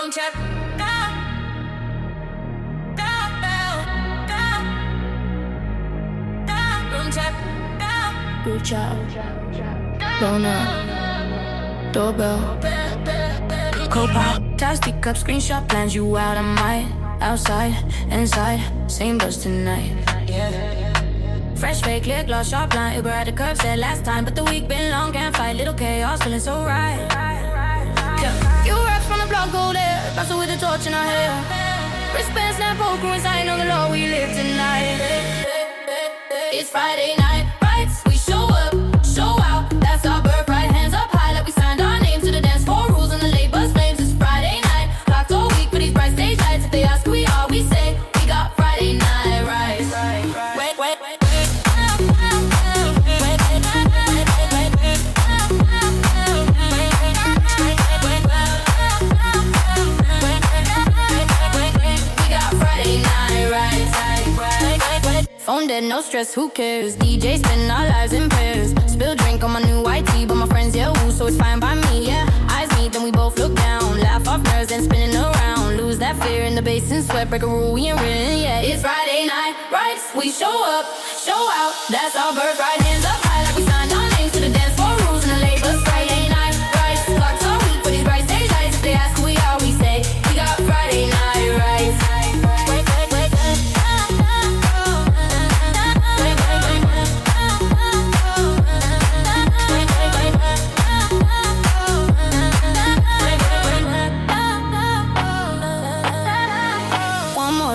Room check. Room check. Group chat. Blown up. Doorbell. Co-pilot. Plastic cup, screenshot plans you out. I might. Outside, inside, same bus tonight. Fresh fake, clear gloss, sharp line. Uber at the curb, said last time, but the week been long, can't fight. Little chaos, feeling so right. Yeah. Few raps from the block go there, bustle with a torch in our hair. Wristband, snap, poker inside, know the law, we live tonight. It's Friday night, right? We show up, show out. That's our birthright, hands up high, like we signed our name to the dance floor rules and the labels flames. It's Friday night, clocked all week for these bright stage lights. If they ask who we are, we say we got Friday night, right? Wait, wait, wait. Phone dead, no stress, who cares? DJ spend our lives in pairs. Spill drink on my new white tee, but my friends yell woo, so it's fine by me, yeah. Eyes meet, then we both look down. Laugh off nerves, then spinning around. Lose that fear in the bass and sweat. Break a rule, we ain't written yet. It's Friday night, right? We show up, show out. That's our birthright, hands up high like we signed our names to the dance floor rules and the labels. Friday night, right? Clocks all week for these bright stage lights. If they ask who we are, we say we got Friday night, right?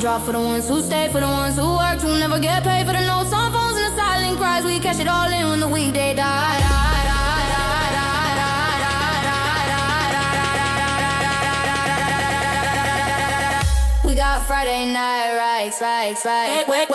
Drop for the ones who stay, for the ones who work, who never get paid, for the notes on phones and the silent cries. We catch it all in when the weekday die. We got Friday night, right. Wait.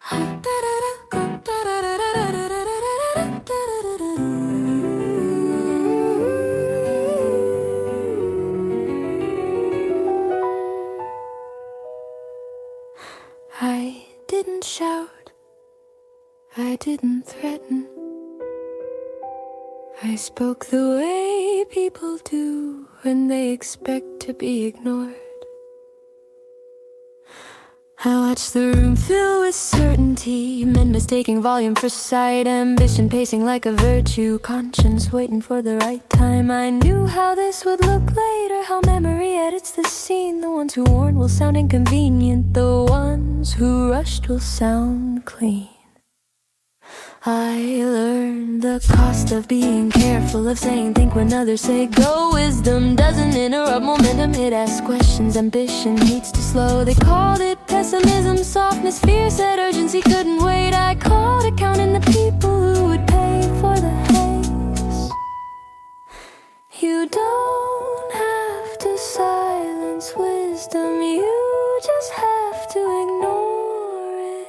I didn't shout, I didn't threaten. I spoke the way people do when they expect to be ignored. I watched the room fill with certainty, men mistaking volume for sight, ambition pacing like a virtue, conscience waiting for the right time. I knew how this would look later, how memory edits the scene. The ones who warn will sound inconvenient, the ones who rushed will sound clean. I learned the cost of being careful, of saying think when others say go. Wisdom doesn't interrupt momentum, it asks questions. Ambition needs to slow. They called it pessimism, softness, fear said urgency couldn't wait. I called it counting the people who would pay for the haze. You don't have to silence wisdom, you just have to ignore it.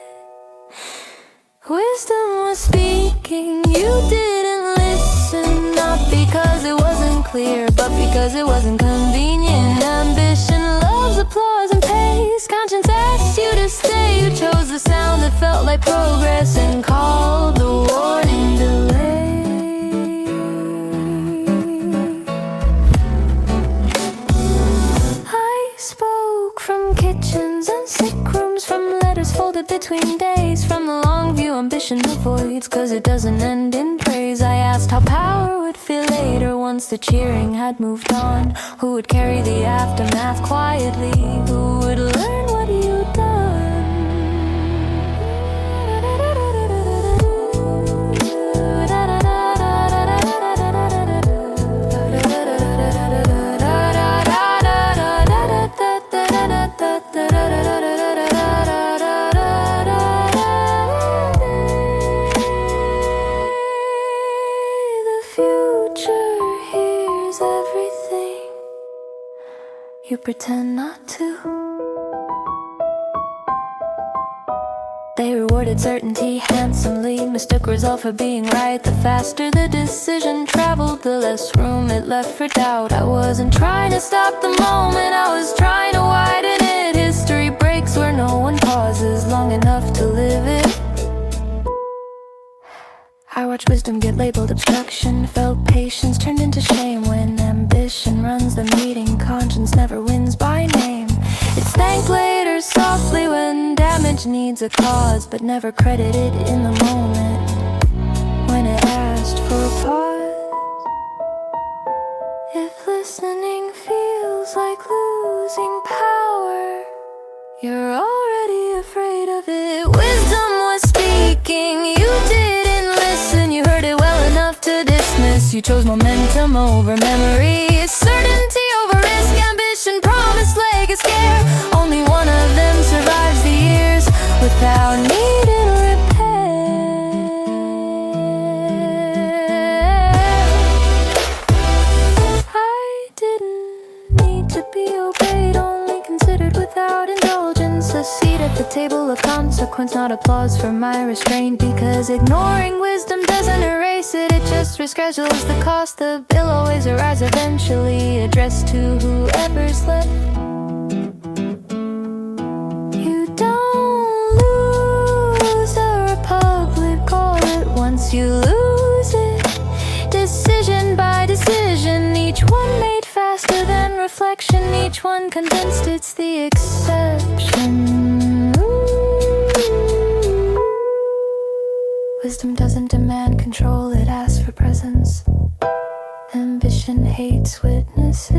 Wisdom was speaking, you didn't listen, not because it wasn't clear, but because it wasn't convenient. Ambition loves applause and pace, conscience asked you to stay. You chose the sound that felt like progress and called the warning delay. I spoke from kitchens and sick rooms, from letters folded between days, from the long view ambition avoids, cause it doesn't end in praise. I asked how power would feel later once the cheering had moved on. Who would carry the aftermath quietly? Who would learn what you'd done? You pretend not to. They rewarded certainty handsomely, mistook resolve for being right. The faster the decision traveled, the less room it left for doubt. I wasn't trying to stop the moment, I was trying to widen it. History breaks where no one pauses long enough to live it. I watched wisdom get labeled obstruction, felt patience turned into shame. When ambition runs the meeting, conscience never wins by name. It's thanked later softly when damage needs a cause, but never credited in the moment when it asked for a pause. If listening feels like losing power, you're already afraid of it. Wisdom was speaking, you didn't listen. You heard it well enough to dismiss. You chose momentum over memory, certainty over risk, ambition, promise, leg, a scare. Only one of them survives the years without needing repair. I didn't need to be obeyed, only considered without indulgence. A seat at the table of consequence, not applause for my restraint. Because ignoring wisdom doesn't erase it, it just reschedules the cost. The bill always arrives eventually, addressed to whoever's left. You don't lose a republic all at once, you lose it decision by decision. Each one made faster than reflection, each one convinced it's the exception. Wisdom doesn't demand control, it asks for presence. Ambition hates witnesses.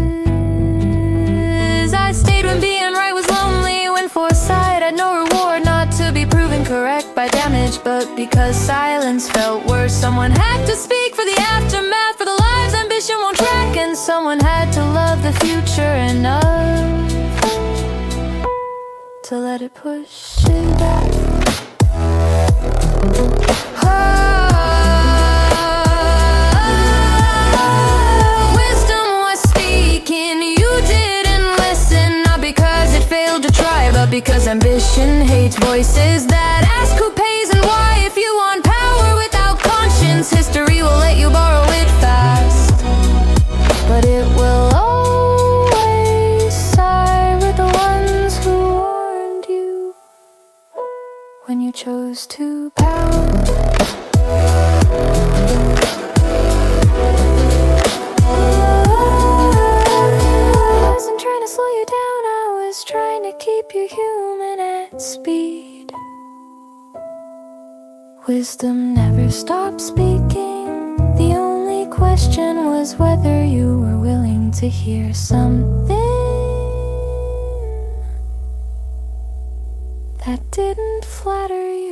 I stayed when being right was lonely, when foresight had no reward. Not to be proven correct by damage, but because silence felt worse. Someone had to speak for the aftermath, for the lives ambition won't track. And someone had to love the future enough to let it push it back. Wisdom was speaking, you didn't listen. Not because it failed to try, but because ambition hates voices that ask who when you chose to pout. I wasn't trying to slow you down, I was trying to keep you human at speed. Wisdom never stopped speaking. The only question was whether you were willing to hear something that didn't flatter you.